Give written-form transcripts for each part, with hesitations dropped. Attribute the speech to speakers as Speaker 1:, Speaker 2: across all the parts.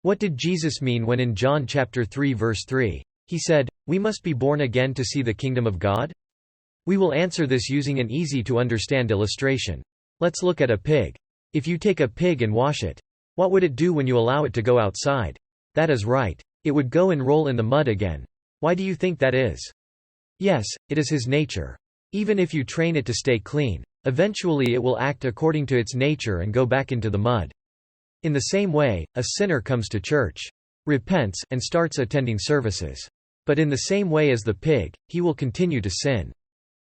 Speaker 1: What did Jesus mean when in John chapter 3 verse 3, he said, "We must be born again to see the kingdom of God"? We will answer this using an easy-to-understand illustration. Let's look at a pig. If you take a pig and wash it, what would it do when you allow it to go outside? That is right. It would go and roll in the mud again. Why do you think that is? Yes, it is his nature. Even if you train it to stay clean, eventually it will act according to its nature and go back into the mud. In the same way, a sinner comes to church, repents, and starts attending services. But in the same way as the pig, he will continue to sin.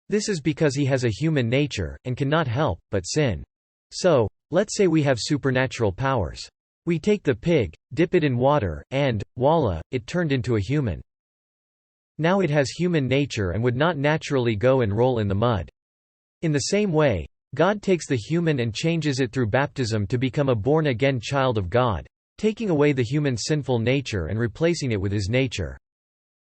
Speaker 1: This is because he has a human nature, and cannot help but sin. So, let's say we have supernatural powers. We take the pig, dip it in water, and, voila, it turned into a human. Now it has human nature and would not naturally go and roll in the mud. In the same way, God takes the human and changes it through baptism to become a born-again child of God, taking away the human sinful nature and replacing it with his nature.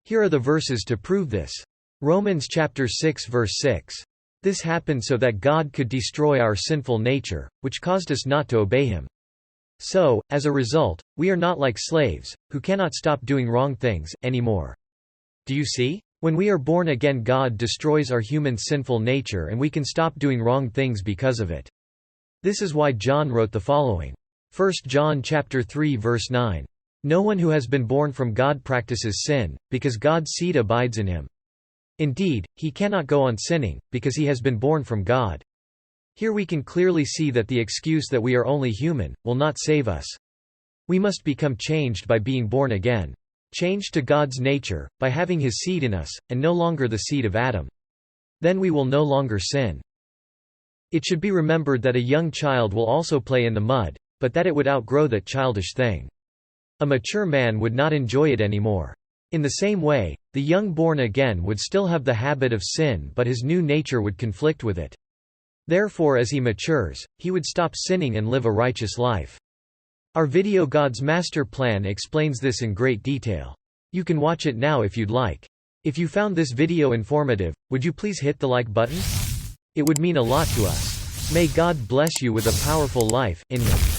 Speaker 1: Here are the verses to prove this. Romans chapter 6 verse 6. This happened so that God could destroy our sinful nature, which caused us not to obey him. So, as a result, we are not like slaves, who cannot stop doing wrong things, anymore. Do you see? When we are born again, God destroys our human sinful nature and we can stop doing wrong things because of it. This is why John wrote the following. 1 John chapter 3 verse 9. No one who has been born from God practices sin, because God's seed abides in him. Indeed, he cannot go on sinning, because he has been born from God. Here we can clearly see that the excuse that we are only human will not save us. We must become changed by being born again. Changed to God's nature, by having his seed in us, and no longer the seed of Adam. Then we will no longer sin. It should be remembered that a young child will also play in the mud, but that it would outgrow that childish thing. A mature man would not enjoy it anymore. In the same way, the young born again would still have the habit of sin, but his new nature would conflict with it. Therefore, as he matures, he would stop sinning and live a righteous life. Our video God's Master Plan explains this in great detail. You can watch it now if you'd like. If you found this video informative, would you please hit the like button? It would mean a lot to us. May God bless you with a powerful life in Him.